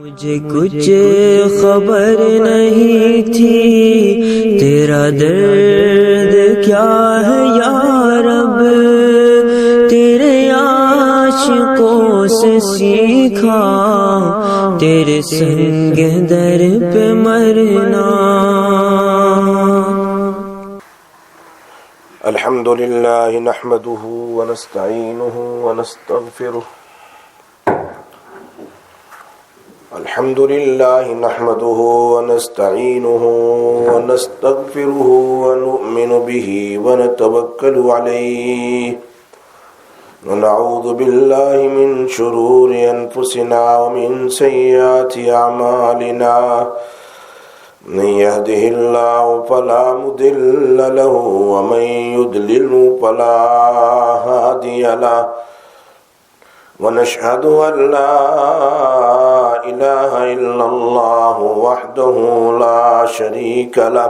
مجھے کچھ خبر نہیں تھی تیرا درد کیا ہے یا رب، تیرے عاشقوں سے سیکھا تیرے سنگ در پہ مرنا۔ الحمد للہ نحمده ونستعینه ونستغفره الحمد للہ نحمده ونستعینه ونستغفره ونؤمن به ونتوکل علیہ ونعوذ باللہ من شرور انفسنا ومن سیئات اعمالنا، من يهده الله فلا مضل له ومن يضلل فلا هادي له، ونشهد أن لا إله إلا الله وحده لا شريك له،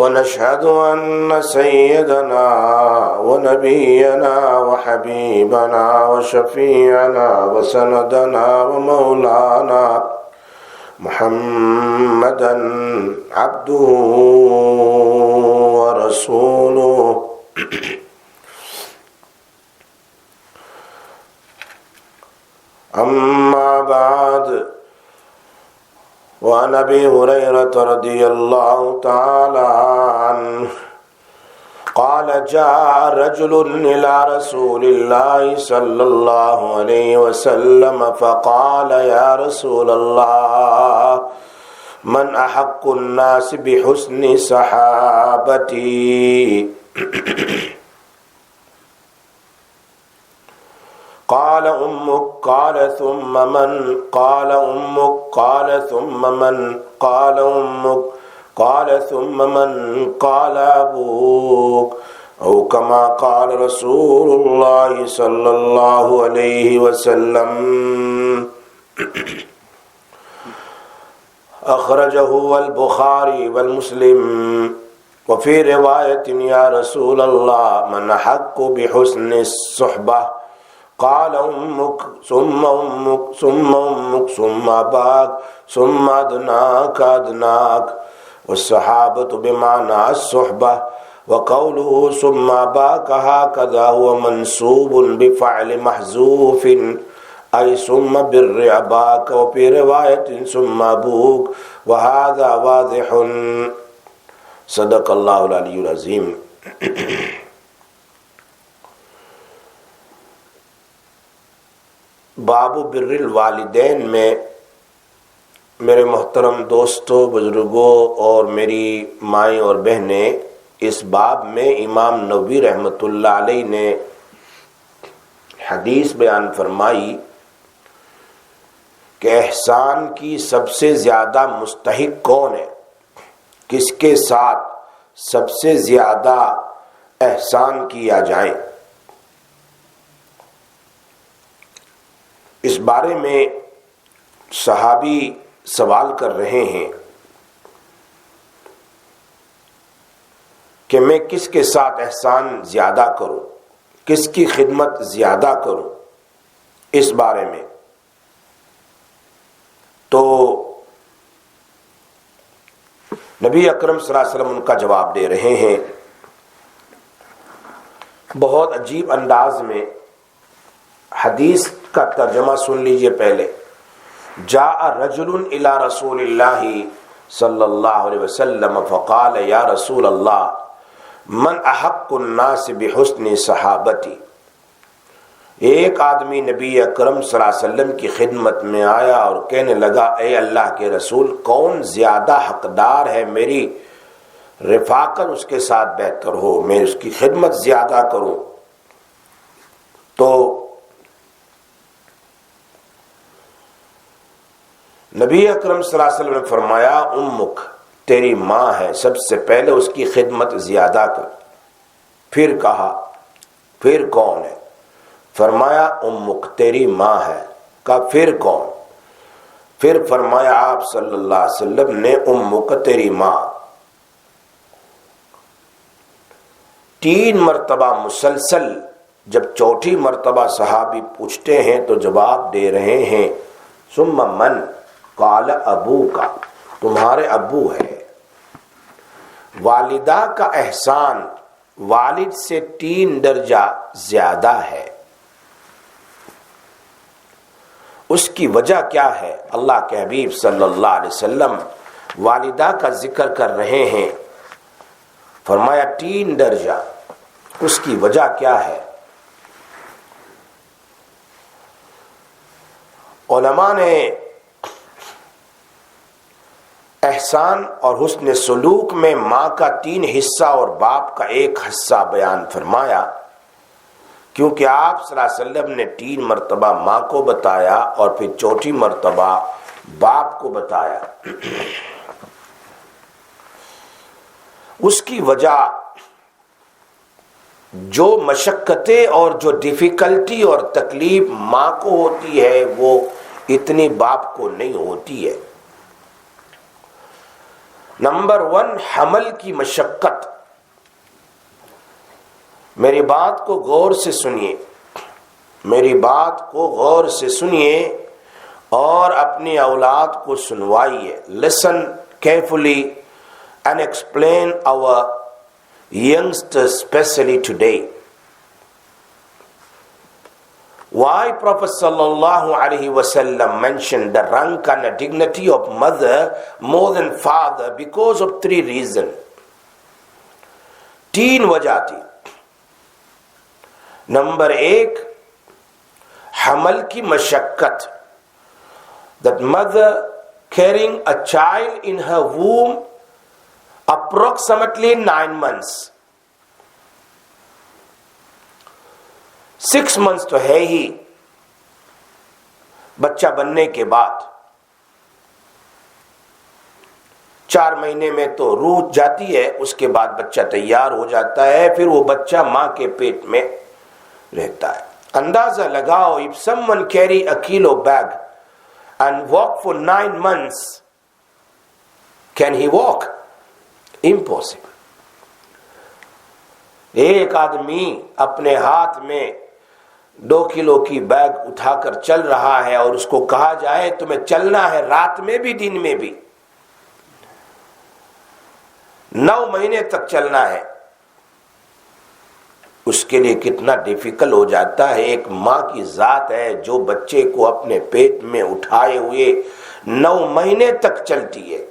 ونشهد أن سيدنا ونبينا وحبيبنا وشفيعنا وسندنا ومولانا محمدا عبده ورسوله اما بعد، وعن ابي هريرة رضي الله تعالى عنه قال جاء رجل إلى رسول الله صلى الله عليه وسلم فقال يا رسول الله من أحق الناس بحسن صحابتي؟ قال أمك، قال ثم من؟ قال أمك، قال ثم من؟ قال أمك، قال ثم من؟ قال أبوك، أو كما قال رسول الله صلى الله عليه وسلم۔ أخرجه البخاري والمسلم۔ وفي رواية يا رسول الله من أحق بحسن الصحبة؟ قال أمك ثم أمك ثم أمك ثم أباك ثم أدناك أدناك، والصحابة بمعنى الصحبة، وقوله ثم أباك هكذا هو منصوب بفعل محذوف أي ثم بر أباك، وفي رواية ثم أبوك، وهذا واضح۔ صدق الله العلي العظيم۔ باب بر الوالدین میں میرے محترم دوستوں، بزرگوں اور میری مائیں اور بہنیں، اس باب میں امام نووی رحمۃ اللہ علیہ نے حدیث بیان فرمائی کہ احسان کی سب سے زیادہ مستحق کون ہے، کس کے ساتھ سب سے زیادہ احسان کیا جائے۔ اس بارے میں صحابی سوال کر رہے ہیں کہ میں کس کے ساتھ احسان زیادہ کروں، کس کی خدمت زیادہ کروں، اس بارے میں تو نبی اکرم صلی اللہ علیہ وسلم ان کا جواب دے رہے ہیں بہت عجیب انداز میں۔ حدیث کا ترجمہ سن لیجئے پہلے۔ جاء رجل الى رسول اللہ صلی اللہ علیہ وسلم فقال یا رسول اللہ من احق الناس بحسن صحابتی۔ ایک آدمی نبی اکرم صلی اللہ علیہ وسلم کی خدمت میں آیا اور کہنے لگا اے اللہ کے رسول، کون زیادہ حقدار ہے میری رفاقت اس کے ساتھ بہتر ہو، میں اس کی خدمت زیادہ کروں؟ تو نبی اکرم صلی اللہ علیہ وسلم نے فرمایا امک، تیری ماں ہے، سب سے پہلے اس کی خدمت زیادہ کر۔ پھر کہا پھر کون ہے؟ فرمایا امک، تیری ماں ہے۔ کہا پھر کون؟ پھر فرمایا آپ صلی اللہ علیہ وسلم نے امک، تیری ماں۔ 3 مرتبہ مسلسل جب چوتھی مرتبہ صحابی پوچھتے ہیں تو جواب دے رہے ہیں ثم من قال ابو کا، تمہارے ابو ہے۔ والدہ کا احسان والد سے 3 درجہ زیادہ ہے۔ اس کی وجہ کیا ہے؟ اللہ کے حبیب صلی اللہ علیہ وسلم والدہ کا ذکر کر رہے ہیں، فرمایا 3 درجہ۔ اس کی وجہ کیا ہے؟ علماء نے احسان اور حسن سلوک میں ماں کا 3 حصہ اور باپ کا 1 حصہ بیان فرمایا، کیونکہ آپ صلی اللہ علیہ وسلم نے 3 مرتبہ ماں کو بتایا اور پھر 4تھی مرتبہ باپ کو بتایا۔ اس کی وجہ جو مشقتیں اور جو ڈیفیکلٹی اور تکلیف ماں کو ہوتی ہے وہ اتنی باپ کو نہیں ہوتی ہے۔ نمبر 1، حمل کی مشقت۔ میری بات کو غور سے سنیے، میری بات کو غور سے سنیے اور اپنی اولاد کو سنوائیے۔ Listen carefully and explain our youngsters, especially today. Why Prophet sallallahu alaihi wasallam mentioned the rank and the dignity of mother more than father? Because of 3 reasons. 3 وجہ تھی۔ نمبر 1، حمل کی مشقت، that mother carrying a child in her womb approximately 9 months. 6 months تو ہے ہی بچہ بننے کے بعد، 4 مہینے میں تو روح جاتی ہے، اس کے بعد بچہ تیار ہو جاتا ہے، پھر وہ بچہ ماں کے پیٹ میں رہتا ہے۔ اندازہ لگاؤ، if someone carry a kilo bag and walk for 9 months, can he walk? Impossible. ایک آدمی اپنے ہاتھ میں 2 کلو کی بیگ اٹھا کر چل رہا ہے اور اس کو کہا جائے تمہیں چلنا ہے رات میں بھی دن میں بھی، 9 مہینے تک چلنا ہے، اس کے لیے کتنا ڈیفیکلٹ ہو جاتا ہے۔ ایک ماں کی ذات ہے جو بچے کو اپنے پیٹ میں اٹھائے ہوئے 9 مہینے تک چلتی ہے۔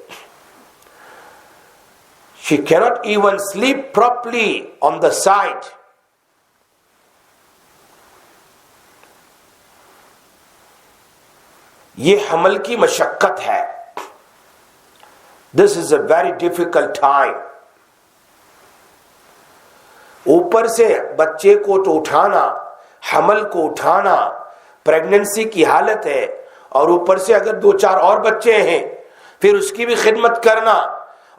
She cannot even sleep properly on the side. یہ حمل کی مشقت ہے۔ This is a very difficult time. اوپر سے بچے کو تو اٹھانا، حمل کو اٹھانا، پریگننسی کی حالت ہے، اور اوپر سے اگر 2-4 اور بچے ہیں پھر اس کی بھی خدمت کرنا،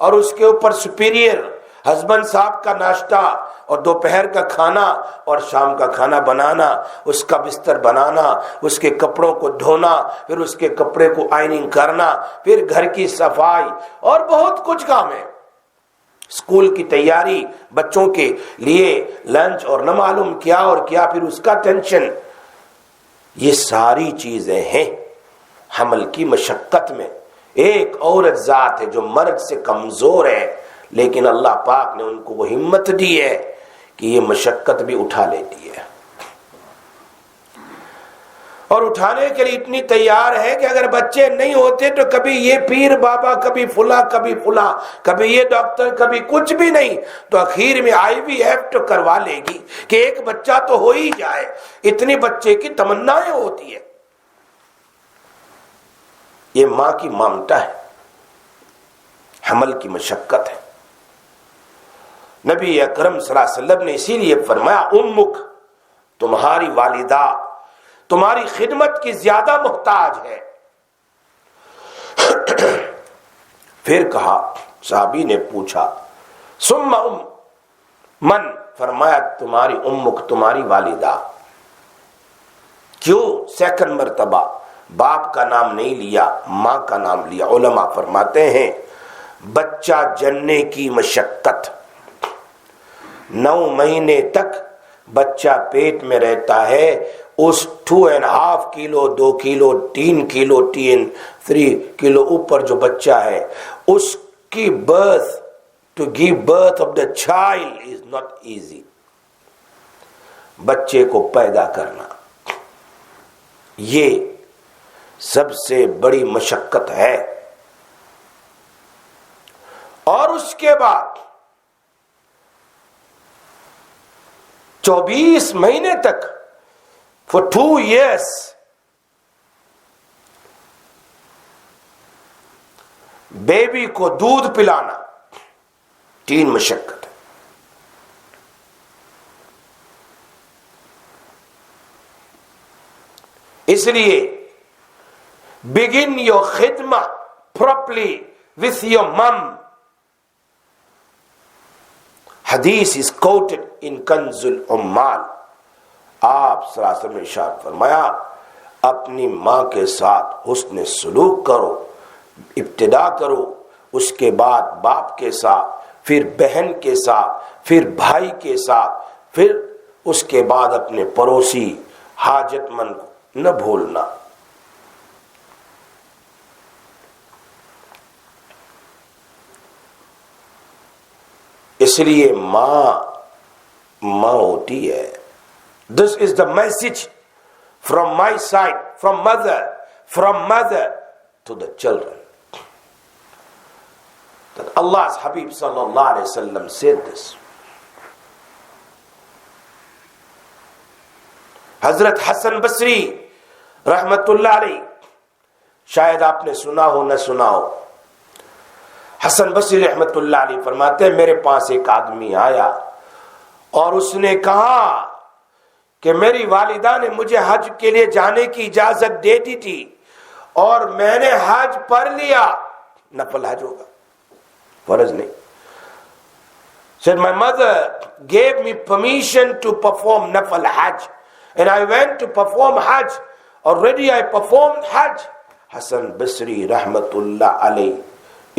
اور اس کے اوپر سپیریئر ہسبینڈ صاحب کا ناشتہ اور دوپہر کا کھانا اور شام کا کھانا بنانا، اس کا بستر بنانا، اس کے کپڑوں کو دھونا، پھر اس کے کپڑے کو آئننگ کرنا، پھر گھر کی صفائی اور بہت کچھ کام ہے، اسکول کی تیاری، بچوں کے لیے لنچ اور نہ معلوم کیا اور کیا، پھر اس کا ٹینشن۔ یہ ساری چیزیں ہیں حمل کی مشقت میں۔ ایک عورت ذات ہے جو مرد سے کمزور ہے، لیکن اللہ پاک نے ان کو وہ ہمت دی ہے کہ یہ مشقت بھی اٹھا لیتی ہے، اور اٹھانے کے لیے اتنی تیار ہے کہ اگر بچے نہیں ہوتے تو کبھی یہ پیر بابا، کبھی فلا، کبھی فلا، کبھی یہ ڈاکٹر، کبھی کچھ بھی نہیں، تو اخیر میں IVF تو کروا لے گی کہ ایک بچہ تو ہو ہی جائے۔ اتنی بچے کی تمنائیں ہوتی ہے۔ یہ ماں کی ممتا ہے، حمل کی مشقت ہے۔ نبی اکرم صلی اللہ علیہ وسلم نے اسی لیے فرمایا امک، تمہاری والدہ تمہاری خدمت کی زیادہ محتاج ہے۔ پھر کہا، صحابی نے پوچھا ثم من، فرمایا تمہاری امک، تمہاری والدہ۔ کیوں 2nd مرتبہ باپ کا نام نہیں لیا، ماں کا نام لیا؟ علماء فرماتے ہیں بچہ جننے کی مشقت، 9 مہینے تک بچہ پیٹ میں رہتا ہے، اس 2.5 کلو 2 کلو 3 کلو 3 کلو اوپر جو بچہ ہے اس کی birth to give birth of the child is not easy. بچے کو پیدا کرنا یہ سب سے بڑی مشقت ہے. اور اس کے بعد 24 مہینے تک for 2 years بیبی کو دودھ پلانا 3 مشقت ہے. اس لیے begin your khidmah properly with your mom. حدیث is quoted in کنز العمال. آپ صلی اللہ علیہ وسلم نے ارشاد فرمایا اپنی ماں کے ساتھ حسن سلوک کرو، ابتدا کرو، اس کے بعد باپ کے ساتھ، پھر بہن کے ساتھ، پھر بھائی کے ساتھ، پھر اس کے بعد اپنے پڑوسی حاجت مند کو نہ بھولنا. اس لیے ماں ہوتی ہے. This is the message from my side, from mother to the children. That Allah's Habib sallallahu alaihi wasallam said this. حضرت حسن بصری رحمت اللہ علیہ، شاید آپ نے سنا ہو نہ سنا ہو، حسن بصری رحمت اللہ علیہ فرماتے ہیں میرے پاس ایک آدمی آیا اور اس نے کہا کہ میری والدہ نے مجھے حج کے لیے جانے کی اجازت دے دی تھی اور میں نے حج پڑھ لیا. نفل حج ہوگا، فرض نہیں. Said my mother gave me permission to perform nafal hajj and I went to perform hajj. Already I performed hajj. حسن بصری رحمت اللہ علیہ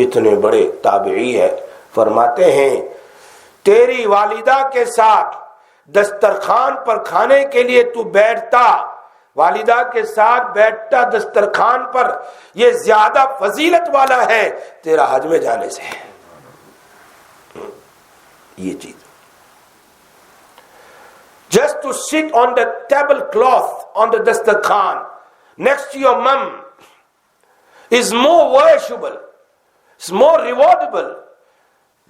اتنے بڑے تابعی ہے، فرماتے ہیں تیری والدہ کے ساتھ دسترخوان پر کھانے کے لیے تو بیٹھتا، والدہ کے ساتھ بیٹھتا دسترخوان پر، یہ زیادہ فضیلت والا ہے تیرا حج میں جانے سے. یہ چیز just to sit on the tablecloth on the dastarkhan next to your mom is more worshipable, it's more rewardable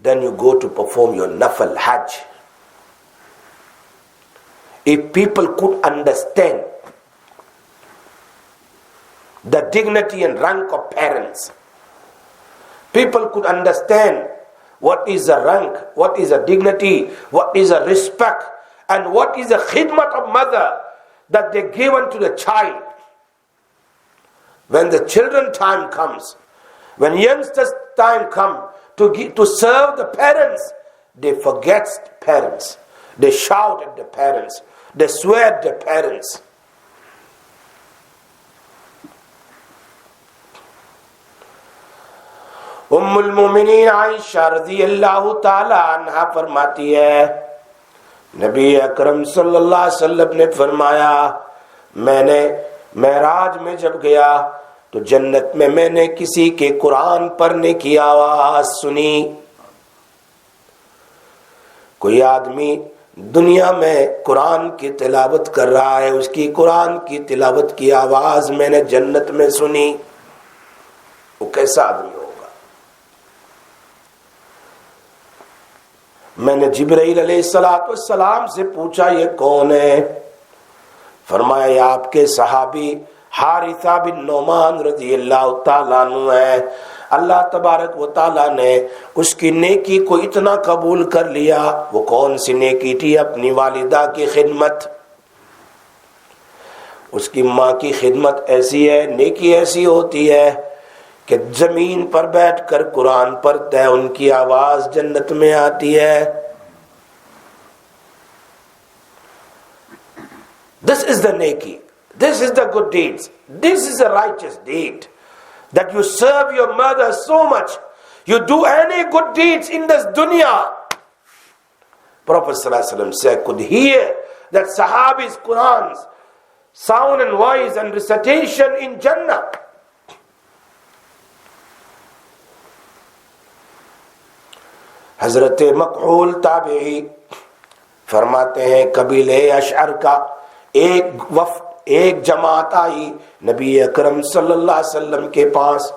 than you go to perform your nafal hajj. If people could understand the dignity and rank of parents, people could understand what is a rank, what is a dignity, what is a respect, and what is the khidmat of mother that they give unto the child. When the children time comes, when youngsters time come to serve the parents, they forget parents, they shout at the parents, they swear at the parents. ام المومنین عائشہ رضی اللہ تعالی عنہا فرماتی ہے نبی اکرم صلی اللہ علیہ وسلم نے فرمایا میں نے معراج میں جب گیا تو جنت میں نے کسی کے قرآن پڑھنے کی آواز سنی. کوئی آدمی دنیا میں قرآن کی تلاوت کر رہا ہے، اس کی قرآن کی تلاوت کی آواز میں نے جنت میں سنی. وہ کیسا آدمی ہوگا؟ میں نے جبرائیل علیہ السلام سے پوچھا یہ کون ہے؟ فرمایا یہ آپ کے صحابی حارثہ بن نعمان رضی اللہ تعالیٰ عنہ ہے. اللہ تبارک و تعالیٰ نے اس کی نیکی کو اتنا قبول کر لیا. وہ کون سی نیکی تھی؟ اپنی والدہ کی خدمت. اس کی ماں کی خدمت ایسی ہے، نیکی ایسی ہوتی ہے کہ زمین پر بیٹھ کر قرآن پڑھتا ہے، ان کی آواز جنت میں آتی ہے. This is the neki, this is the good deeds, this is a righteous deed, that you serve your mother so much, you do any good deeds in this dunya. Prophet ﷺ said, could hear that Sahabi's Qurans sound and voice and recitation in Jannah. حضرت مکحول تابعی فرماتے ہیں قبیلہ اشعر کا ایک جماعت آئی نبی اکرم صلی اللہ علیہ وسلم کے پاس.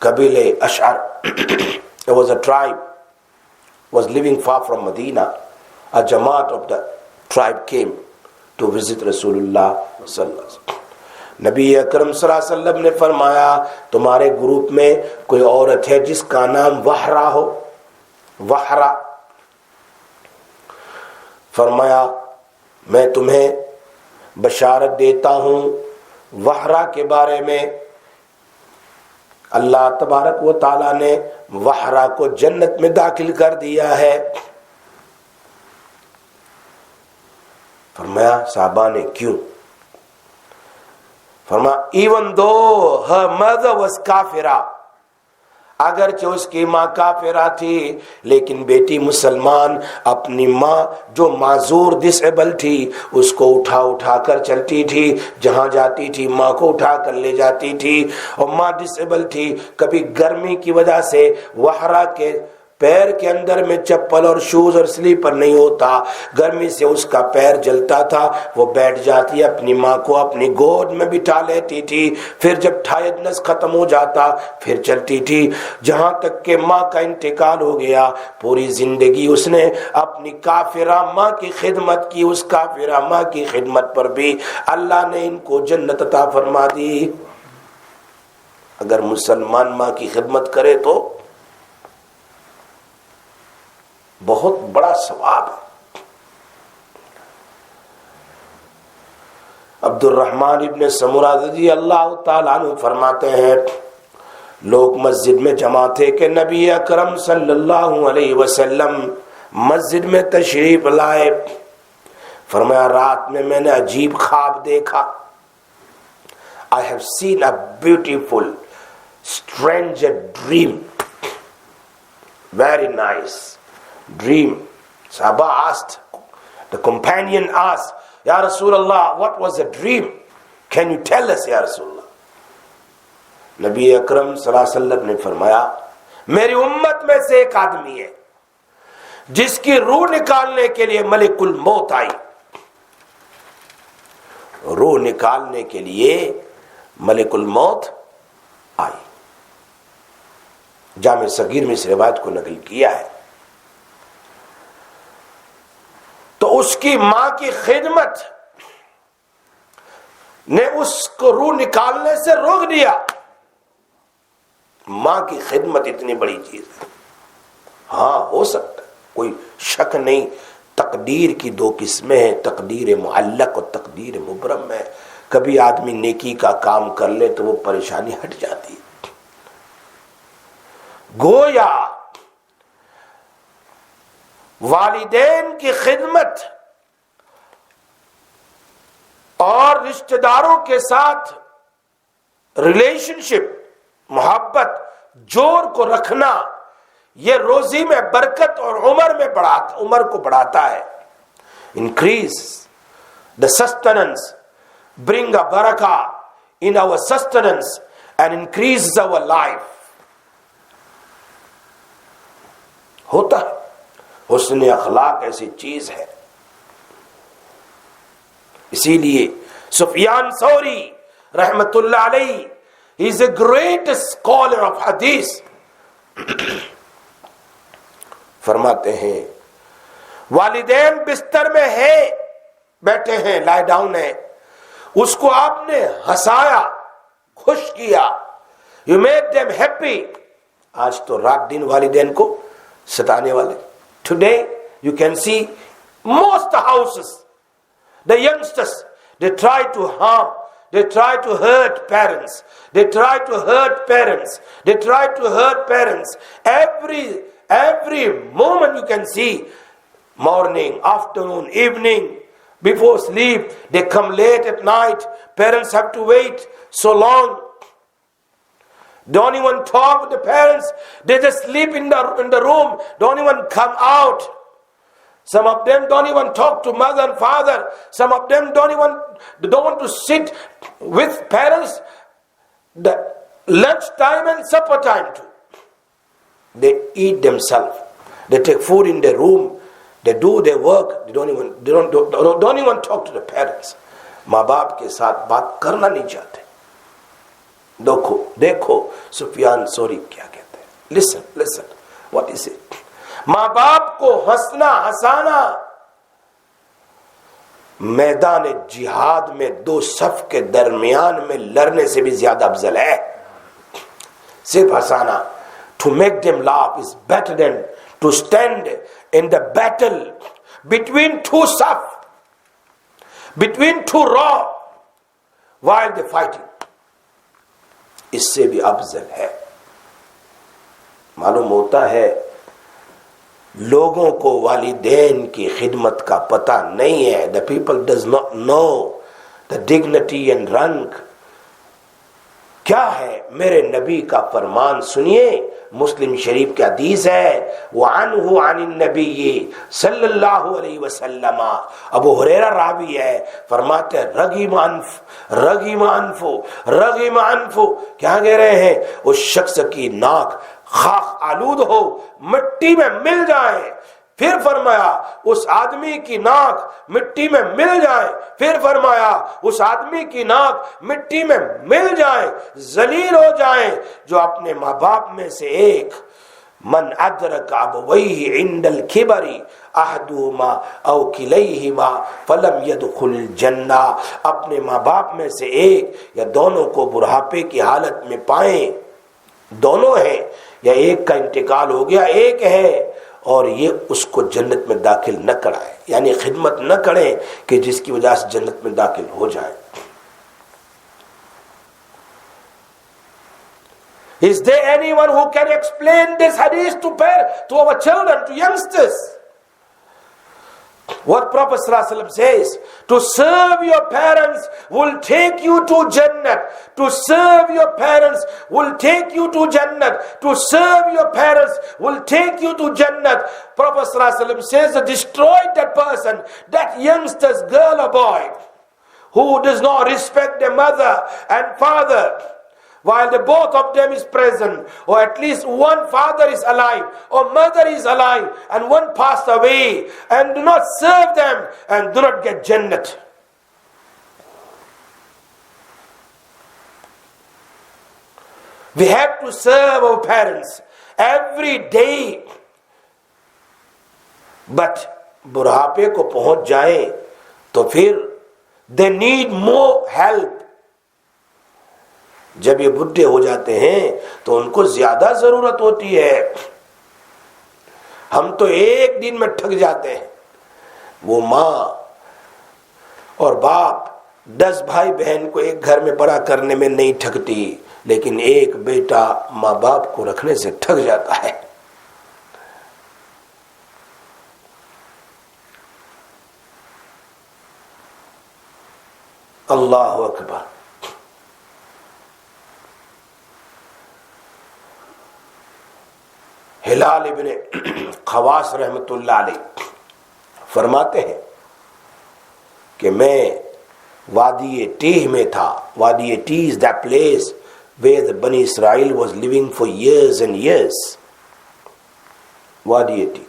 قبیلہ Ashar it was a tribe was living far from Medina. A jamaat of the tribe came to visit Rasulullah صلی اللہ علیہ وسلم. نبی اکرم صلی اللہ علیہ وسلم نے فرمایا تمہارے گروپ میں کوئی عورت ہے جس کا نام وحرا ہو؟ وحرا. فرمایا میں تمہیں بشارت دیتا ہوں وحرا کے بارے میں. اللہ تبارک و تعالیٰ نے وحرا کو جنت میں داخل کر دیا ہے. فرمایا صحابہ نے کیوں؟ فرمایا even though her mother was کافرہ، اگرچہ اس کی ماں کافرہ تھی لیکن بیٹی مسلمان اپنی ماں جو معذور ڈسیبل تھی اس کو اٹھا کر چلتی تھی، جہاں جاتی تھی ماں کو اٹھا کر لے جاتی تھی. اور ماں ڈسیبل تھی، کبھی گرمی کی وجہ سے وحرا کے پیر کے اندر میں چپل اور شوز اور سلیپر نہیں ہوتا، گرمی سے اس کا پیر جلتا تھا. وہ بیٹھ جاتی اپنی ماں کو اپنی گود میں بٹھا لیتی تھی، پھر جب ٹائرڈنس ختم ہو جاتا پھر چلتی تھی. جہاں تک کہ ماں کا انتقال ہو گیا پوری زندگی اس نے اپنی کافرہ ماں کی خدمت کی. اس کافرہ ماں کی خدمت پر بھی اللہ نے ان کو جنت عطا فرما دی. اگر مسلمان ماں کی خدمت کرے تو بہت بڑا ثواب ہے. عبد الرحمن ابن سمرہ رضی اللہ تعالیٰ عنہ فرماتے ہیں لوگ مسجد میں جمع تھے کہ نبی اکرم صلی اللہ علیہ وسلم مسجد میں تشریف لائے. فرمایا رات میں نے عجیب خواب دیکھا. I have seen a beautiful strange dream. Very nice dream. Sahaba asked, the companion asked, Ya Rasulullah, what was the dream? Can you tell us, Ya Rasulullah? نبی اکرم صلی اللہ علیہ وسلم نے فرمایا میری امت میں سے ایک آدمی ہے جس کی روح نکالنے کے لیے ملک الموت آئی. روح نکالنے کے لیے ملک الموت آئی. جامع صغیر میں اس روایت کو نقل کیا ہے. تو اس کی ماں کی خدمت نے اس کو روح نکالنے سے روک دیا. ماں کی خدمت اتنی بڑی چیز ہے. ہاں ہو سکتا ہے، کوئی شک نہیں. تقدیر کی دو قسمیں ہیں، تقدیر معلق اور تقدیر مبرم ہے. کبھی آدمی نیکی کا کام کر لے تو وہ پریشانی ہٹ جاتی ہے. گویا والدین کی خدمت اور رشتہ داروں کے ساتھ ریلیشن شپ، محبت، جوڑ کو رکھنا، یہ روزی میں برکت اور عمر کو بڑھاتا ہے. Increase the sustenance, bring a barakah in our sustenance and increase our life. ہوتا ہے. حسن اخلاق ایسی چیز ہے. اسی لیے سفیان ثوری رحمت اللہ علیہ he is a great scholar of hadith فرماتے ہیں والدین بستر میں ہے، بیٹھے ہیں، لائے ڈاؤن ہے، اس کو آپ نے ہنسایا، خوش کیا، you made them happy. آج تو رات دن والدین کو ستانے والے. Today you can see most houses, the youngsters, they try to harm, they try to hurt parents, they try to hurt parents, they try to hurt parents. Every moment you can see, morning, afternoon, evening, before sleep, they come late at night, parents have to wait so long. Don't even talk with the parents, they just sleep in the room, don't even come out. Some of them don't even talk to mother and father. Some of them don't want to sit with parents the lunch time and supper time too. They eat themselves. They take food in their room. They do their work. They don't even talk to the parents. ماں باپ کے ساتھ بات کرنا نہیں چاہتے. دیکھو سفیان ثوری کیا کہتے ہیں. Listen, what is it? ماں باپ کو ہنسانا میدان جہاد میں دو صف کے درمیان میں لڑنے سے بھی زیادہ افضل ہے. صرف ہنسانا, to make them laugh is better than to stand in the battle between two صف, between two raw while they fighting. اس سے بھی افضل ہے. معلوم ہوتا ہے لوگوں کو والدین کی خدمت کا پتہ نہیں ہے. The people does not know the dignity and rank. کیا ہے میرے نبی کا فرمان سنیے. مسلم شریف کی حدیث ہے وعنہ عن النبی صلی اللہ علیہ وسلم. ابو ہریرہ راوی ہے, فرماتے ہیں رغم انفو. کیا کہہ رہے ہیں؟ اس شخص کی ناک خاک آلود ہو, مٹی میں مل جائے. پھر فرمایا اس آدمی کی ناک مٹی میں مل جائے. پھر فرمایا اس آدمی کی ناک مٹی میں مل جائے, ذلیل ہو جائیں جو اپنے ماں باپ میں سے ایک من ادرک ابویہ عند الکبر احدہما او کلیہما فلم يدخل الجنہ. اپنے ماں باپ میں سے ایک یا دونوں کو بڑھاپے کی حالت میں پائیں, دونوں ہیں یا ایک کا انتقال ہو گیا ایک ہے, اور یہ اس کو جنت میں داخل نہ کرائے, یعنی خدمت نہ کریں کہ جس کی وجہ سے جنت میں داخل ہو جائے. Is there anyone who can explain this hadith to our children, to youngsters? What Prophet ﷺ says, to serve your parents will take you to Jannat. To serve your parents will take you to Jannat. To serve your parents will take you to Jannat. Prophet ﷺ says, destroy that person, that youngster's girl or boy, who does not respect their mother and father, while the both of them is present, or at least one father is alive or mother is alive and one passed away, and do not serve them and do not get Jannat. We have to serve our parents every day, but بڑھاپے کو پہنچ جائیں تو پھر they need more help. جب یہ بڈھے ہو جاتے ہیں تو ان کو زیادہ ضرورت ہوتی ہے. ہم تو ایک دن میں تھک جاتے ہیں. وہ ماں اور باپ 10 بھائی بہن کو ایک گھر میں بڑا کرنے میں نہیں تھکتی, لیکن ایک بیٹا ماں باپ کو رکھنے سے تھک جاتا ہے. اللہ اکبر. ہلال ابن خواس رحمت اللہ علیہ فرماتے ہیں کہ میں وادی ٹیہ میں تھا. وادی ٹیہ is that place where the Bani Israel was living for years and years. وادی ٹیہ.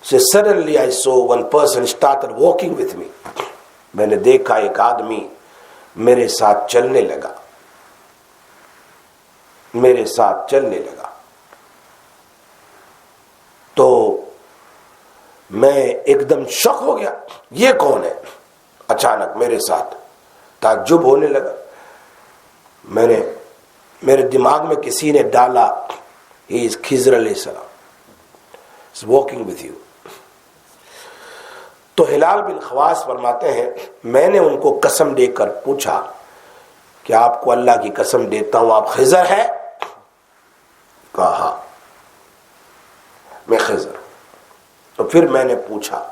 So suddenly I saw one person started walking with me. میں نے دیکھا ایک آدمی میرے ساتھ چلنے لگا. تو میں ایک دم شک ہو گیا, یہ کون ہے؟ اچانک میرے ساتھ تعجب ہونے لگا. میرے دماغ میں کسی نے ڈالا, he is خضر علیہ السلام, is walking with you. تو ہلال بن خواس فرماتے ہیں میں نے ان کو قسم دے کر پوچھا کہ آپ کو اللہ کی قسم دیتا ہوں آپ خضر ہیں؟ کہا ہاں میں خضر. تو پھر میں نے پوچھا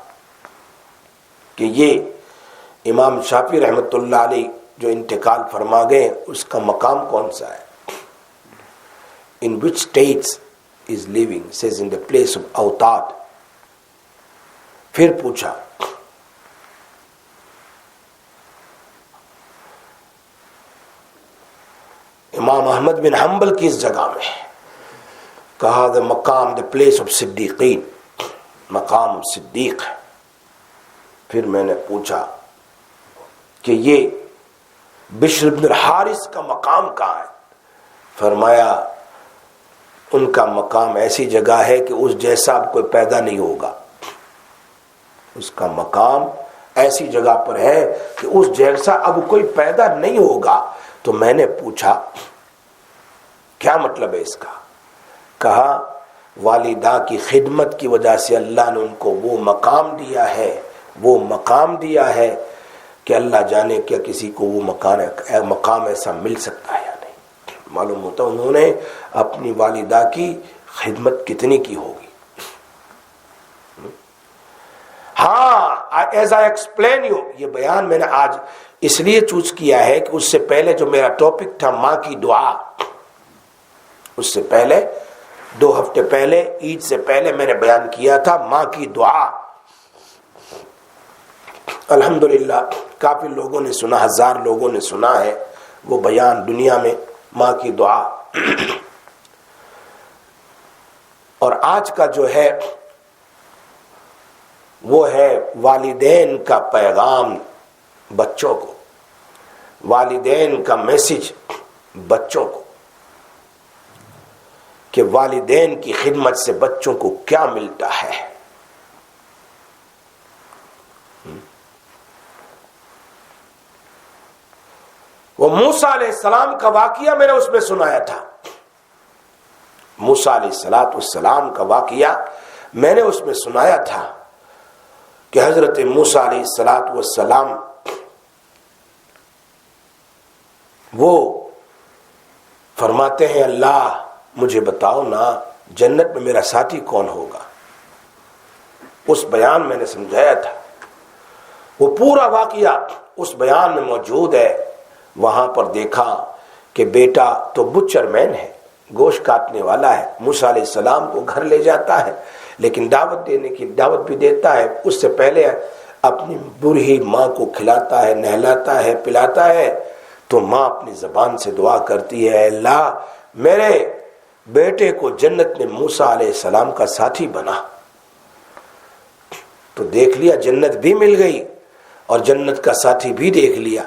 کہ یہ امام شافعی رحمت اللہ علیہ جو انتقال فرما گئے اس کا مقام کون سا ہے؟ In which states is living, says in the place of Autad. پھر پوچھا امام احمد بن حنبل کی اس جگہ میں کہا the مقام the place of صدیقین، مقام صدیق ہے. پھر میں نے پوچھا کہ یہ بشر بن الحارث کا مقام کہاں ہے؟ فرمایا ان کا مقام ایسی جگہ ہے کہ اس جیسا اب کوئی پیدا نہیں ہوگا. اس کا مقام ایسی جگہ پر ہے کہ اس جیسا اب کوئی پیدا نہیں ہوگا. تو میں نے پوچھا کیا مطلب ہے اس کا؟ کہا والدہ کی خدمت کی وجہ سے اللہ نے ان کو وہ مقام دیا ہے، وہ مقام دیا ہے کہ اللہ جانے کیا کسی کو وہ مقام ایسا مل سکتا ہے یا نہیں. معلوم ہوتا انہوں نے اپنی والدہ کی خدمت کتنی کی ہوگی. ہاں ایز آئی ایکسپلین یو، یہ بیان میں نے آج اس لیے چوز کیا ہے کہ اس سے پہلے جو میرا ٹاپک تھا ماں کی دعا، اس سے پہلے 2 ہفتے پہلے عید سے پہلے میں نے بیان کیا تھا ماں کی دعا. الحمدللہ کافی لوگوں نے سنا، 1000 لوگوں نے سنا ہے وہ بیان دنیا میں ماں کی دعا. اور آج کا جو ہے وہ ہے والدین کا پیغام بچوں کو، والدین کا میسج بچوں کو کہ والدین کی خدمت سے بچوں کو کیا ملتا ہے. وہ موسیٰ علیہ السلام کا واقعہ میں نے اس میں سنایا تھا. موسیٰ علیہ السلام کا واقعہ میں نے اس میں سنایا تھا کہ حضرت موسیٰ علیہ السلام وہ فرماتے ہیں اللہ مجھے بتاؤ نا جنت میں میرا ساتھی کون ہوگا. اس بیان میں نے سمجھایا تھا، وہ پورا واقعہ اس بیان میں موجود ہے. وہاں پر دیکھا کہ بیٹا تو بچر مین ہے، گوشت کاٹنے والا ہے. موسیٰ علیہ السلام کو گھر لے جاتا ہے لیکن دعوت دینے کی دعوت بھی دیتا ہے. اس سے پہلے اپنی بوڑھی ماں کو کھلاتا ہے، نہلاتا ہے، پلاتا ہے. تو ماں اپنی زبان سے دعا کرتی ہے اللہ میرے بیٹے کو جنت میں موسیٰ علیہ السلام کا ساتھی بنا. تو دیکھ لیا جنت بھی مل گئی اور جنت کا ساتھی بھی دیکھ لیا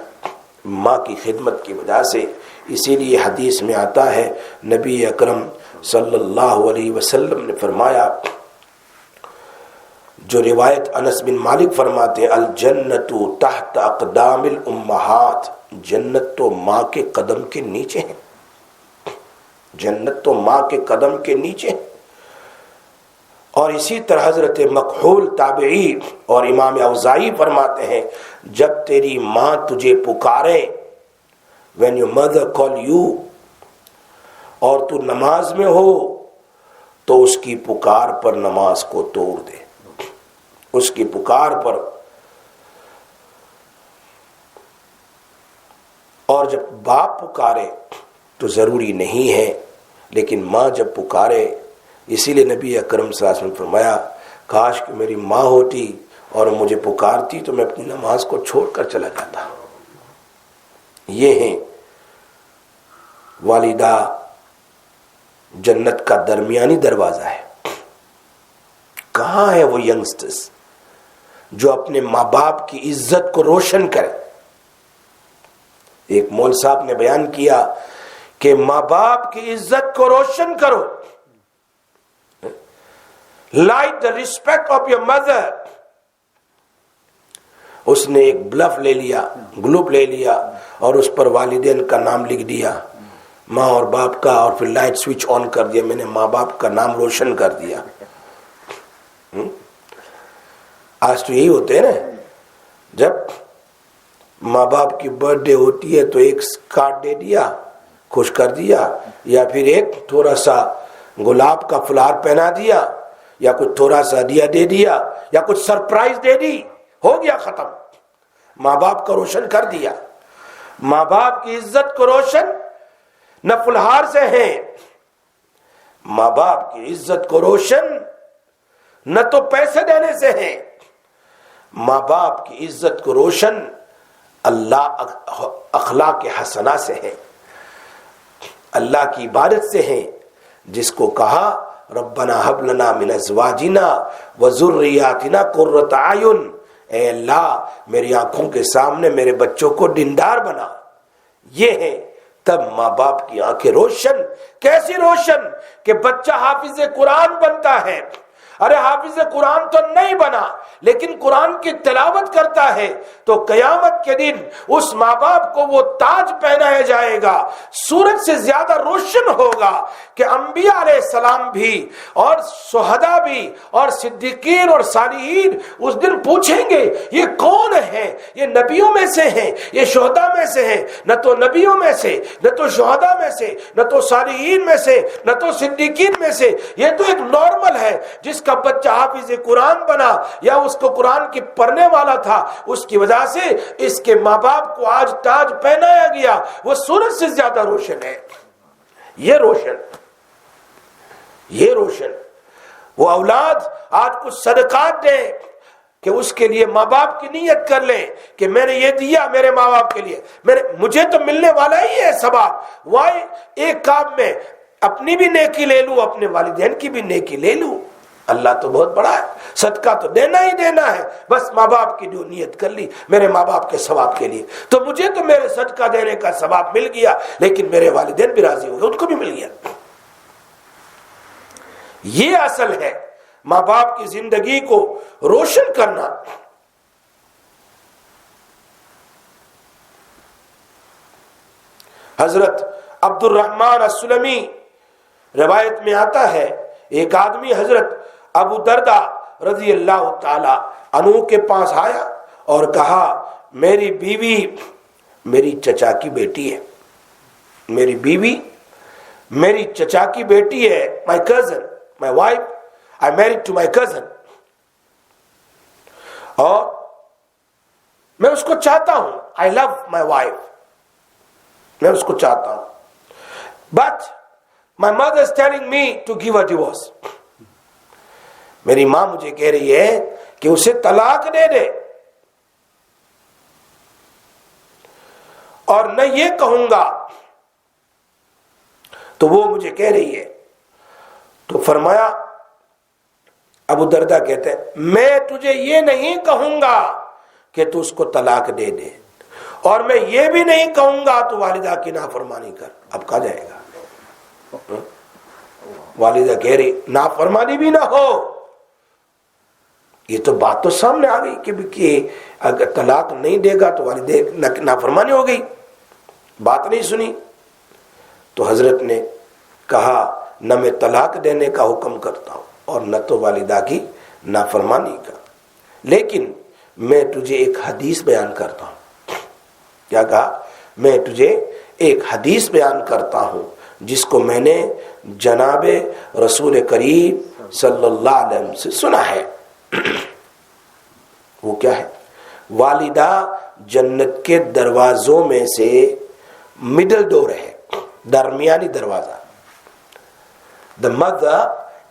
ماں کی خدمت کی وجہ سے. اسی لیے حدیث میں آتا ہے نبی اکرم صلی اللہ علیہ وسلم نے فرمایا، جو روایت انس بن مالک فرماتے الجنت تحت اقدام الامہات، جنت تو ماں کے قدم کے نیچے ہے، جنت تو ماں کے قدم کے نیچے ہے. اور اسی طرح حضرت مکحول تابعی اور امام اوزاعی فرماتے ہیں جب تیری ماں تجھے پکارے when your mother call you اور تو نماز میں ہو تو اس کی پکار پر نماز کو توڑ دے، اس کی پکار پر. اور جب باپ پکارے تو ضروری نہیں ہے لیکن ماں جب پکارے، اسی لیے نبی اکرم صلی اللہ علیہ وسلم فرمایا کاش کہ میری ماں ہوتی اور مجھے پکارتی تو میں اپنی نماز کو چھوڑ کر چلا جاتا. یہ ہیں والدہ جنت کا درمیانی دروازہ ہے. کہاں ہے وہ ینگسٹرز جو اپنے ماں باپ کی عزت کو روشن کرے؟ ایک مول صاحب نے بیان کیا کہ ماں باپ کی عزت کو روشن کرو. Light the respect of your mother. اس نے ایک بلف لے لیا، گلوب لے لیا اور اس پر والدین کا نام لکھ دیا، ماں اور باپ کا، اور پھر لائٹ سوئچ آن کر دیا. میں نے ماں باپ کا نام روشن کر دیا. آج تو یہی ہوتے ہیں نا، جب ماں باپ کی برتھ ڈے ہوتی ہے تو ایک کارڈ دے دیا، خوش کر دیا، یا پھر ایک تھوڑا سا گلاب کا فلار پہنا دیا، یا کچھ تھوڑا سا ہدیہ دے دیا، یا کچھ سرپرائز دے دی، ہو گیا ختم. ماں باپ کا روشن کر دیا. ماں باپ کی عزت کو روشن نہ فلہار سے ہے، ماں باپ کی عزت کو روشن نہ تو پیسے دینے سے ہے، ماں باپ کی عزت کو روشن اللہ اخلاق حسنہ سے ہے، اللہ کی عبادت سے ہے، جس کو کہا ربنا هب لنا من ازواجنا وذریاتنا قرۃ اعین، اے اللہ میری آنکھوں کے سامنے میرے بچوں کو دیندار بنا. یہ ہے تب ماں باپ کی آنکھیں روشن. کیسی روشن کہ بچہ حافظ قرآن بنتا ہے. ارے حافظ قرآن تو نہیں بنا لیکن قرآن کی تلاوت کرتا ہے تو قیامت کے دن اس ماں باپ کو وہ تاج پہنایا جائے گا، سورج سے زیادہ روشن ہوگا کہ انبیاء علیہ السلام بھی اور شہداء بھی اور صدیقین اور صالحین اس دن پوچھیں گے یہ کون ہے؟ یہ نبیوں میں سے ہیں، یہ شہداء میں سے ہیں، نہ تو نبیوں میں سے، نہ تو شہداء میں سے، نہ تو صالحین میں سے، نہ تو صدیقین میں سے. یہ تو ایک نارمل ہے جس کا بچہ حافظ قرآن بنا یا اس کو قرآن کی پڑھنے والا تھا، اس کی وجہ سے اس کے ماں باپ کو آج تاج پہنایا گیا، وہ سورج سے زیادہ روشن ہے. یہ روشن وہ اولاد آج کچھ صدقات دے کہ اس کے لیے ماں باپ کی نیت کر لیں کہ میں نے یہ دیا میرے ماں باپ کے لیے، مجھے تو ملنے والا ہی ہے ثواب. وائے ایک کام میں اپنی بھی نیکی لے لوں، اپنے والدین کی بھی نیکی لے لوں. اللہ تو بہت بڑا ہے، صدقہ تو دینا ہی دینا ہے. بس ماں باپ کی جو نیت کر لی میرے ماں باپ کے ثواب کے لیے، تو مجھے تو میرے صدقہ دینے کا ثواب مل گیا، لیکن میرے والدین بھی راضی ہو گئے، ان کو بھی مل گیا. یہ اصل ہے ماں باپ کی زندگی کو روشن کرنا. حضرت عبد الرحمن السلمی روایت میں آتا ہے ایک آدمی حضرت ابو دردہ رضی اللہ تعالی عنہ کے پاس آیا اور کہا میری بیوی میری چچا کی بیٹی ہے، میری بیوی میری چچا کی بیٹی ہے. my cousin, my wife, I married to my cousin. اور میں اس کو چاہتا ہوں، I love my wife، میں اس کو چاہتا ہوں. but my mother is telling me to give a divorce. میری ماں مجھے کہہ رہی ہے کہ اسے طلاق دے دے، اور نہ یہ کہوں گا تو وہ مجھے کہہ رہی ہے. تو فرمایا ابو دردہ کہتے ہیں میں تجھے یہ نہیں کہوں گا کہ تو اس کو طلاق دے دے، اور میں یہ بھی نہیں کہوں گا تو والدہ کی نافرمانی کر. اب کہا جائے گا والدہ کہہ رہی نافرمانی بھی نہ ہو. یہ تو بات تو سامنے آ گئی کہ اگر طلاق نہیں دے گا تو والدہ نافرمانی ہو گئی. بات نہیں سنی تو حضرت نے کہا نہ میں طلاق دینے کا حکم کرتا ہوں اور نہ تو والدہ کی نافرمانی کا، لیکن میں تجھے ایک حدیث بیان کرتا ہوں. کیا کہا؟ میں تجھے ایک حدیث بیان کرتا ہوں جس کو میں نے جناب رسول کریم صلی اللہ علیہ وسلم سے سنا ہے. وہ کیا ہے؟ والدہ جنت کے دروازوں میں سے مڈل ڈور ہے، درمیانی دروازہ. The mother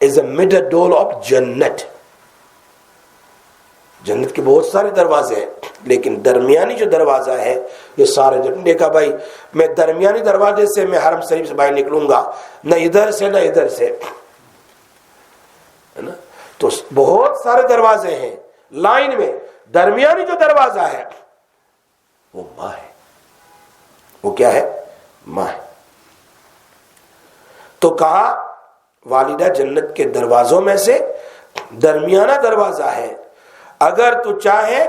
is a middle door of جنت. جنت کے بہت سارے دروازے ہیں لیکن درمیانی جو دروازہ ہے یہ سارے دیکھا بھائی میں درمیانی دروازے سے میں حرم شریف سے باہر نکلوں گا، نہ ادھر سے نہ ادھر سے، ہے نا؟ تو بہت سارے دروازے ہیں لائن میں، درمیانی جو دروازہ ہے وہ ماں ہے. وہ کیا ہے؟ ماں ہے. تو کہا والدہ جنت کے دروازوں میں سے درمیانہ دروازہ ہے، اگر تو چاہے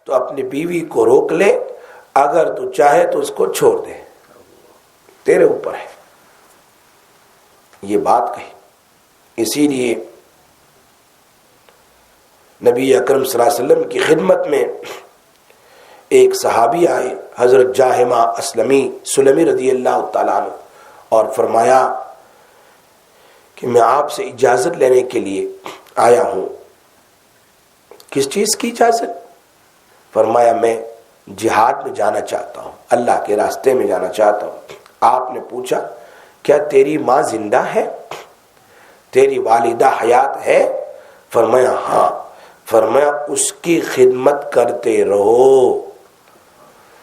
تو اپنی بیوی کو روک لے، اگر تو چاہے تو اس کو چھوڑ دے، تیرے اوپر ہے. یہ بات کہی. اسی لیے نبی اکرم صلی اللہ علیہ وسلم کی خدمت میں ایک صحابی آئے حضرت جاہمہ سلمی رضی اللہ تعالیٰ عنہ، اور فرمایا کہ میں آپ سے اجازت لینے کے لیے آیا ہوں. کس چیز کی اجازت؟ فرمایا میں جہاد میں جانا چاہتا ہوں، اللہ کے راستے میں جانا چاہتا ہوں. آپ نے پوچھا کیا تیری ماں زندہ ہے؟ تیری والدہ حیات ہے؟ فرمایا ہاں. فرمایا اس کی خدمت کرتے رہو،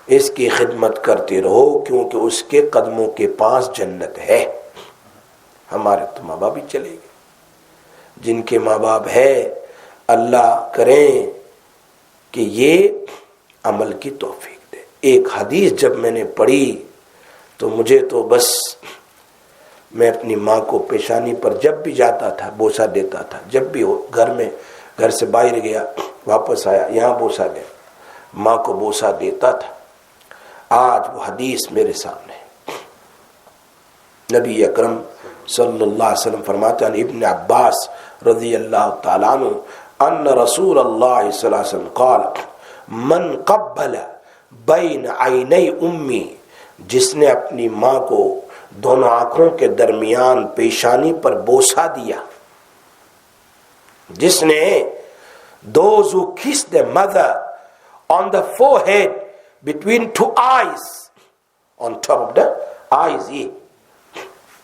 اس کی خدمت کرتے رہو، کیونکہ اس کے قدموں کے پاس جنت ہے. ہمارے تو ماں باپ ہی چلے گئے. جن کے ماں باپ ہے اللہ کریں کہ یہ عمل کی توفیق دے. ایک حدیث جب میں نے پڑھی تو مجھے تو بس، میں اپنی ماں کو پیشانی پر جب بھی جاتا تھا بوسہ دیتا تھا. جب بھی گھر سے باہر گیا واپس آیا یہاں بوسہ دیا، ماں کو بوسہ دیتا تھا. آج وہ حدیث میرے سامنے ہے. نبی اکرم صلی اللہ علیہ وسلم فرماتے ہیں ابن عباس رضی اللہ تعالیٰ عنہ ان رسول اللہ صلی اللہ علیہ وسلم قال من قبل بین عینی امی، جس نے اپنی ماں کو دونوں آنکھوں کے درمیان پیشانی پر بوسہ دیا، جس نے those who kiss their mother on the forehead between two eyes, on top of the eyes، یہ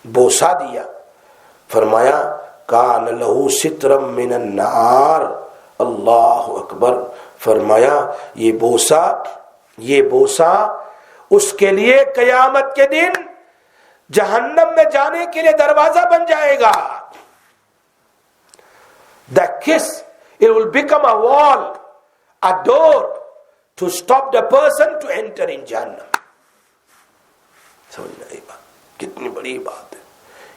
بوسہ دیا، فرمایا کان لہو سترم من النار. اللہ اکبر. فرمایا یہ بوسہ اس کے لیے قیامت کے دن جہنم میں جانے کے لیے دروازہ بن جائے گا. The kiss, it will become a wall, a door to stop the person to enter in Jahannam. سمجھنا یہ بات کتنی بڑی بات ہے.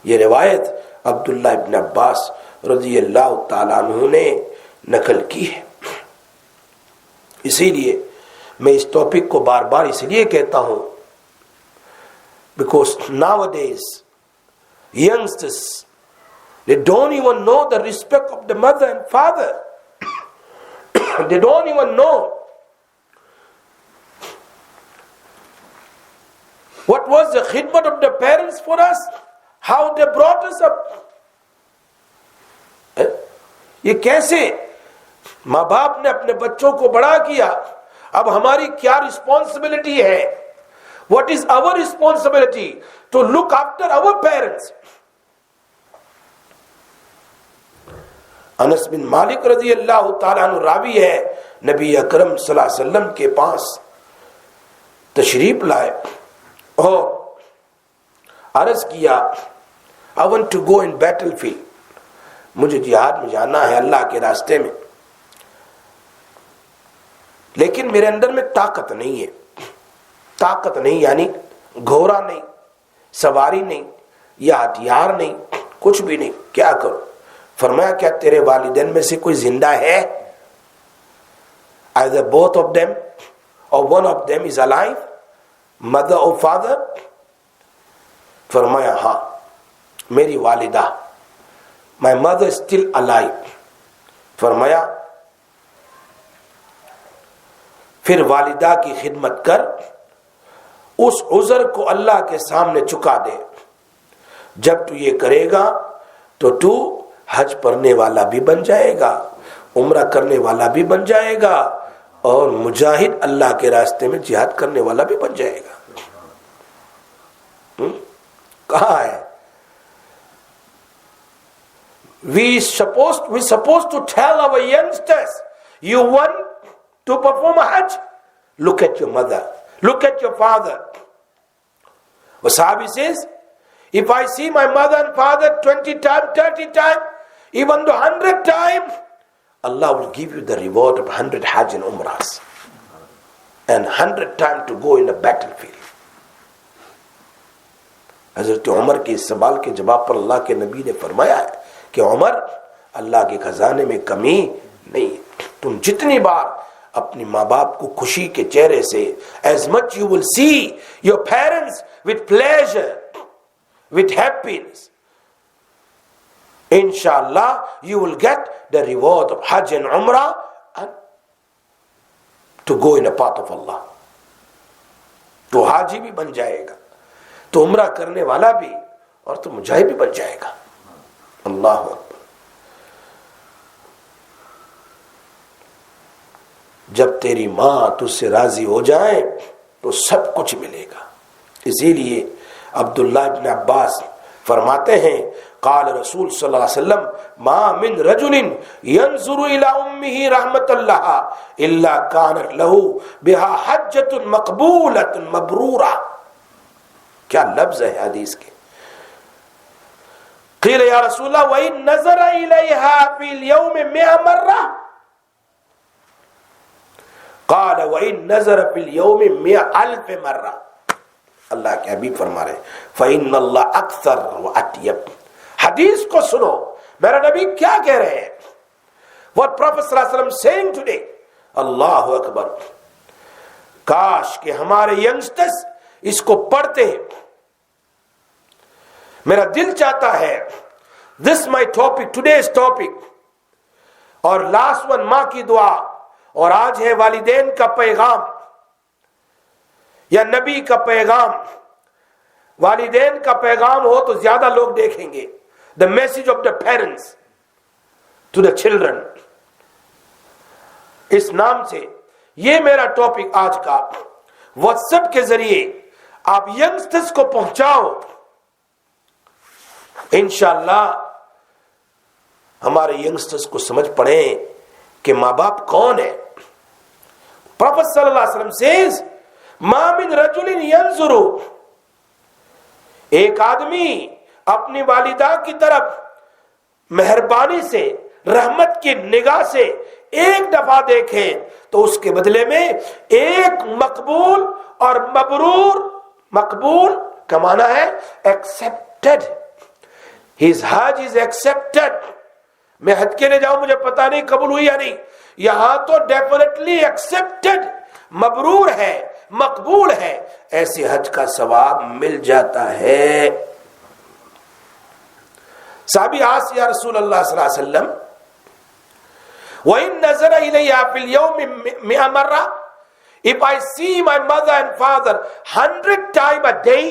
یہ روایت عبداللہ ابن عباس رضی اللہ تعالیٰ عنہ نے نقل کی ہے. اسی لیے میں اس ٹاپک کو بار بار اس لیے کہتا ہوں because nowadays youngsters, they don't even know the respect of the mother and father. They don't even know what was the khidmat of the parents for us, how they brought us up. یہ کیسے ماں باپ نے اپنے بچوں کو بڑا کیا. اب ہماری کیا رسپانسبلٹی ہے؟ What is our responsibility? To look after our parents. انس بن مالک رضی اللہ تعالیٰ عنہ راوی ہے، نبی اکرم صلی اللہ علیہ وسلم کے پاس تشریف لائے اور عرض کیا I want to go in battlefield. مجھے جہاد میں جانا ہے اللہ کے راستے میں، لیکن میرے اندر میں طاقت نہیں ہے. طاقت نہیں یعنی گھوڑا نہیں، سواری نہیں یا ہتھیار نہیں، کچھ بھی نہیں. کیا کرو؟ فرمایا کیا تیرے والدین میں سے کوئی زندہ ہے؟ Either both of them or one of them is alive, mother or father. فرمایا ہاں میری والدہ، my mother is still alive. فرمایا پھر والدہ کی خدمت کر، اس عذر کو اللہ کے سامنے چکا دے. جب تو یہ کرے گا تو تو حج پڑھنے والا بھی بن جائے گا، عمرہ کرنے والا بھی بن جائے گا، اور مجاہد اللہ کے راستے میں جہاد کرنے والا بھی بن جائے گا. کہاں ہے؟ We supposed to tell our youngsters, you want to perform a hajj? Look at your mother, look at your father. Wasabi says, if I see my mother and father 20 times, 30 times, even 100 times, Allah will give you the reward of 100 hajj and umrahs and 100 times to go in a battlefield. حضرت عمر کے اس سوال کے جواب پر اللہ کے نبی نے فرمایا ہے کہ عمر، اللہ کے خزانے میں کمی نہیں. تم جتنی بار اپنی ماں باپ کو خوشی کے چہرے سے، as much you will see your parents with pleasure, with happiness, inshallah you will get the reward of hajj and umrah and to go in the path of Allah. تو حاجی بھی بن جائے گا، تو عمرہ کرنے والا بھی، اور تو مجاہد بھی بن جائے گا. اللہ اکبر. جب تیری ماں تجھ سے راضی ہو جائے تو سب کچھ ملے گا. اسی لیے عبداللہ ابن عباس فرماتے ہیں قال رسول صلی اللہ علیہ وسلم ما من رجل ينظر الى امه رحمت اللہ الا كانت له بها حجۃ مقبولۃ مبرورہ. کیا لفظ ہے حدیث کے. قیل یا رسول اللہ وَإِن نَظَرَ إِلَيْهَا فِي الْيَوْمِ 100 مرة قال وَإِن نَظَرَ فِي الْيَوْمِ 100,000 مرة. اللہ کے حبیب فرما رہے فَإِنَّ اللَّهَ أَكْثَرُ وَأَطْيَبُ. حدیث کو سنو میرا نبی کیا کہہ رہے ہیں. What Prophet صلی اللہ علیہ وسلم saying today. اللہ اکبر. کاش کہ ہمارے ینگسٹرز اس کو پڑھتے ہیں. میرا دل چاہتا ہے this my topic, today's topic اور last one ماں کی دعا اور آج ہے والدین کا پیغام یا نبی کا پیغام. والدین کا پیغام ہو تو زیادہ لوگ دیکھیں گے. the message of the parents to the children. اس نام سے یہ میرا ٹاپک آج کا. واٹس ایپ کے ذریعے آپ ینگسٹرز کو پہنچاؤ. انشاءاللہ ہمارے ینگسٹرز کو سمجھ پڑے کہ ماں باپ کون ہے. پروفیٹ صلی اللہ علیہ وسلم says ما من رجل ينظر. ایک آدمی اپنی والدہ کی طرف مہربانی سے رحمت کی نگاہ سے ایک دفعہ دیکھیں تو اس کے بدلے میں ایک مقبول اور مبرور. مقبول کا معنی ہے accepted. His Hajj is accepted. میں حج کے لے جاؤں مجھے پتا نہیں قبول ہوئی یا نہیں. یہاں تو definitely accepted. مبرور ہے مقبول ہے. ایسے حج کا ثواب مل جاتا ہے. صحابی آس یا رسول اللہ صلی اللہ علیہ وسلم وَإِن نَظَرَ إِلَيْهَا فِي الْيَوْمِ 100 مرة. If I see my mother and father 100 times a day,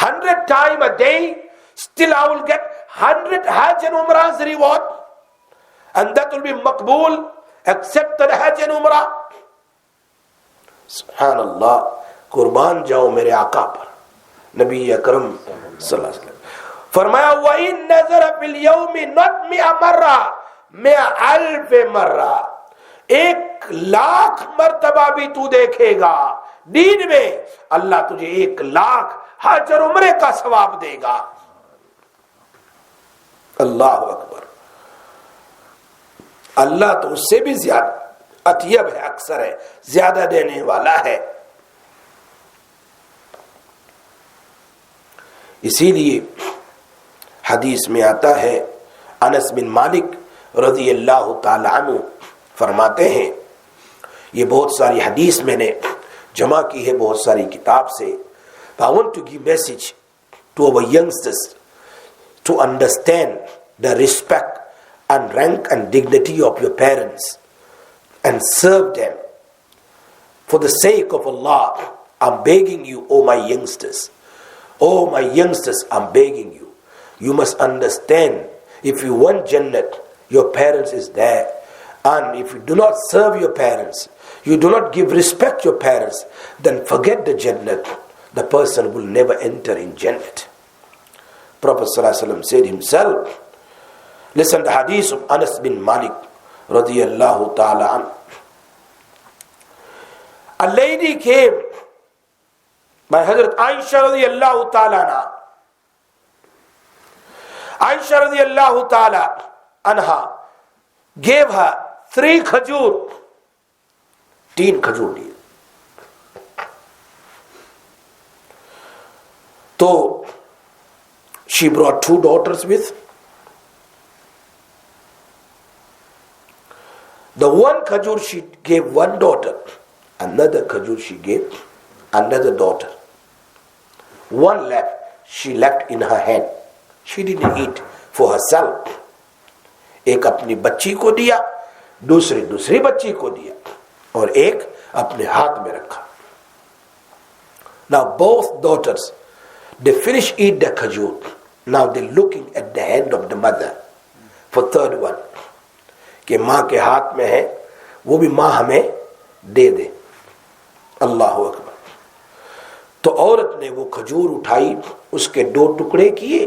100 times a day, still I will get 100 Hajj and Umrah's reward, and that will be maqbool, accepted Hajj and Umrah. Subhanallah. قربان جاؤ میرے آقا پر نبی اکرم صلی اللہ علیہ وسلم. فرمایا وَإِن نَظَرَ فِي الْيَوْمِ not 100 مرة 100,000 مرة. 1,00,000 مرتبہ بھی تو دیکھے گا دین میں اللہ تجھے 1,00,000 حج اور عمرے کا ثواب دے گا. اللہ اکبر. اللہ تو اس سے بھی زیادہ اطیب ہے, اکثر ہے, زیادہ دینے والا ہے. اسی لیے حدیث میں آتا ہے انس بن مالک رضی اللہ تعالی عنہ فرماتے ہیں, یہ بہت ساری حدیث میں نے جمع کی ہے بہت ساری کتاب سے. I want to give message to our youngsters to understand the respect and rank and dignity of your parents and serve them. For the sake of Allah, I'm begging you, oh my youngsters, I'm begging you. You must understand, if you want Jannat, your parents is there. And if you do not serve your parents, you do not give respect your parents, then forget the Jannat. The person will never enter in Jannat. Prophet sallallahu alaihi wasallam said himself, listen to the hadith of Anas bin Malik radiyallahu ta'ala anhu. A lady came by Hazrat Aisha radiyallahu ta'ala anha. Aisha radiyallahu ta'ala anha gave her 3 khajur. 3 khajur diye. So she brought 2 daughters with. The 1 khajur she gave 1 daughter. Another khajur she gave another daughter. 1 left, she left in her hand. She didn't eat for herself. ایک اپنی بچی کو دیا, دوسری بچی کو دیا, اور ایک اپنے ہاتھ میں رکھا. Now both daughters, they finish eat the khajur. Now they're looking at the hand of the mother for 3rd one. کہ ماں کے ہاتھ میں ہے, وہ بھی ماں ہمیں دے دے. اللہ اکبر. تو عورت نے وہ کھجور اٹھائی, اس کے 2 ٹکڑے کیے,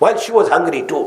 While she was hungry too,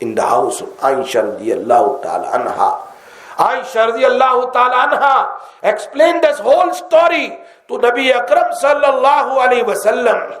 in the house of Aisha radiyallahu ta'ala anha. Aisha radiyallahu ta'ala anha explained this whole story to Nabi Akram sallallahu alaihi wasallam.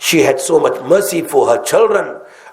she had so much mercy for her children.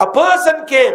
a person came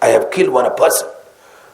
I have killed one person।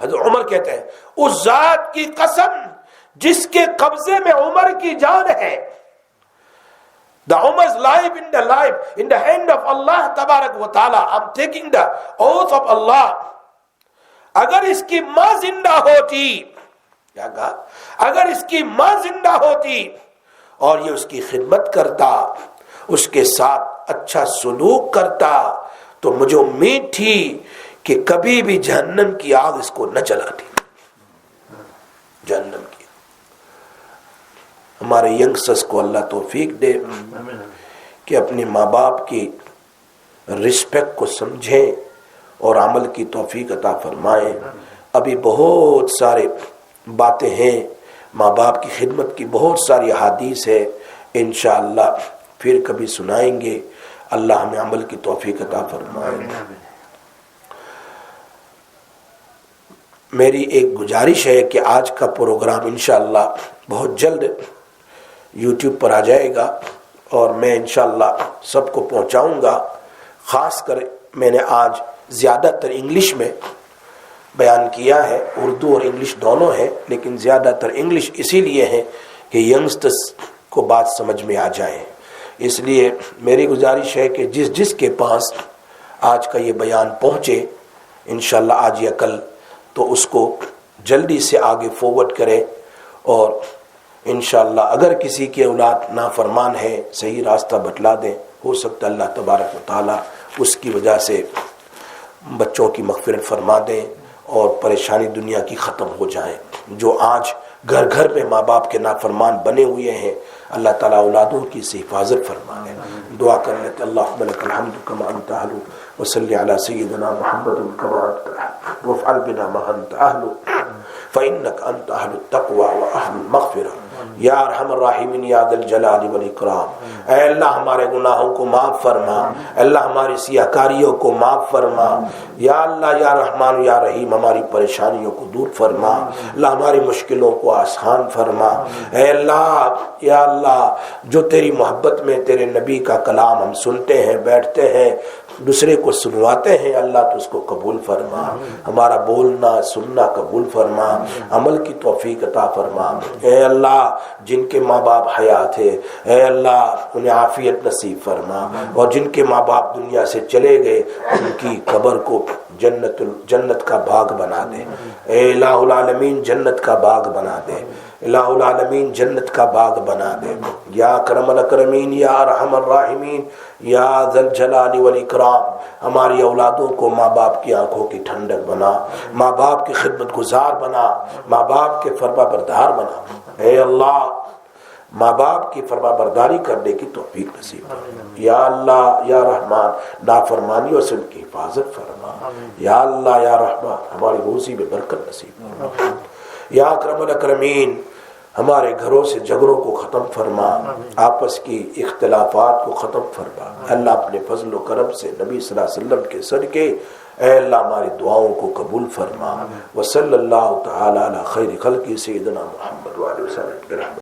حضرت عمر کہتے ہیں اس ذات کی قسم جس کے قبضے میں عمر کی جان ہے. The Umar's life in the hand of Allah Tabarak wa Ta'ala. I'm taking the oath of Allah. اگر اس کی ماں زندہ ہوتی، کیا کہا؟ اگر اس کی ماں زندہ ہوتی اور یہ اس کی خدمت کرتا، اس کے ساتھ اچھا سلوک کرتا، تو مجھے امید تھی کہ کبھی بھی جہنم کی آگ اس کو نہ جلاتی. جہنم کی. ہمارے ینگسٹرز کو اللہ توفیق دے کہ اپنے ماں باپ کی رسپیکٹ کو سمجھیں اور عمل کی توفیق عطا فرمائیں. ابھی بہت سارے باتیں ہیں، ماں باپ کی خدمت کی بہت ساری احادیث ہے، انشاءاللہ پھر کبھی سنائیں گے. اللہ ہمیں عمل کی توفیق عطا فرمائے. میری ایک گزارش ہے کہ آج کا پروگرام انشاءاللہ بہت جلد یوٹیوب پر آ جائے گا اور میں انشاءاللہ سب کو پہنچاؤں گا. خاص کر میں نے آج زیادہ تر انگلش میں بیان کیا ہے، اردو اور انگلش دونوں ہے، لیکن زیادہ تر انگلش اسی لیے ہے کہ ینگسٹرز کو بات سمجھ میں آ جائے. اس لیے میری گزارش ہے کہ جس کے پاس آج کا یہ بیان پہنچے انشاءاللہ آج یا کل، تو اس کو جلدی سے آگے فارورڈ کرے. اور انشاءاللہ اگر کسی کی اولاد نافرمان ہے صحیح راستہ بتلا دیں. ہو سکتا ہے اللہ تبارک و تعالی اس کی وجہ سے بچوں کی مغفرت فرما دیں اور پریشانی دنیا کی ختم ہو جائے. جو آج گھر گھر میں ماں باپ کے نافرمان بنے ہوئے ہیں، اللہ تعالیٰ اولادوں کی سے حفاظت فرما دے. دعا کر لیتے اللہم لک الحمد کما انت اہل وصلی علی سیدنا محمد کما انت اہل وافعل بنا ما انت اہل فإنک انت اہل التقوی واہل المغفرہ. یا ارحم الراحمین یا ذا الجلال والاکرام. اے اللہ ہمارے گناہوں کو معاف فرما، اللہ ہماری سیاہکاریوں کو معاف فرما. یا اللہ یا رحمان یا رحیم ہماری پریشانیوں کو دور فرما، اللہ ہماری مشکلوں کو آسان فرما. اے اللہ یا اللہ جو تیری محبت میں تیرے نبی کا کلام ہم سنتے ہیں، بیٹھتے ہیں، دوسرے کو سنواتے ہیں، اللہ تو اس کو قبول فرما. ہمارا بولنا سننا قبول فرما، عمل کی توفیق عطا فرما. اے اللہ جن کے ماں باپ حیات ہے، اے اللہ انہیں عافیت نصیب فرما، اور جن کے ماں باپ دنیا سے چلے گئے ان کی قبر کو جنت کا باغ بنا دے. اے الہ العالمین جنت کا باغ بنا دے. الہ العالمین جنت کا باغ بنا دے. یا اکرم الاکرمین یا ارحم الراحمین یا ذا الجلال والاکرام ہماری اولادوں کو ماں باپ کی آنکھوں کی ٹھنڈک بنا، ماں باپ کی خدمت گزار بنا، ماں باپ کے فرما بردار بنا. اے اللہ ماں باپ کی فرما برداری کرنے کی توفیق نصیب فرما. یا اللہ یا رحمان نافرمانیوں سے ان کی حفاظت فرما. یا اللہ یا رحمان ہماری روزی میں برکت نصیب فرما. یا اکرم الاکرمین ہمارے گھروں سے جھگڑوں کو ختم فرما، آپس کی اختلافات کو ختم فرما. اللہ اپنے فضل و کرم سے نبی صلی اللہ علیہ وسلم کے صدقے اے اللہ ہماری دعاؤں کو قبول فرما. وصلی اللہ تعالی علی خیر خلقہ سیدنا محمد وعلیہ وسلم.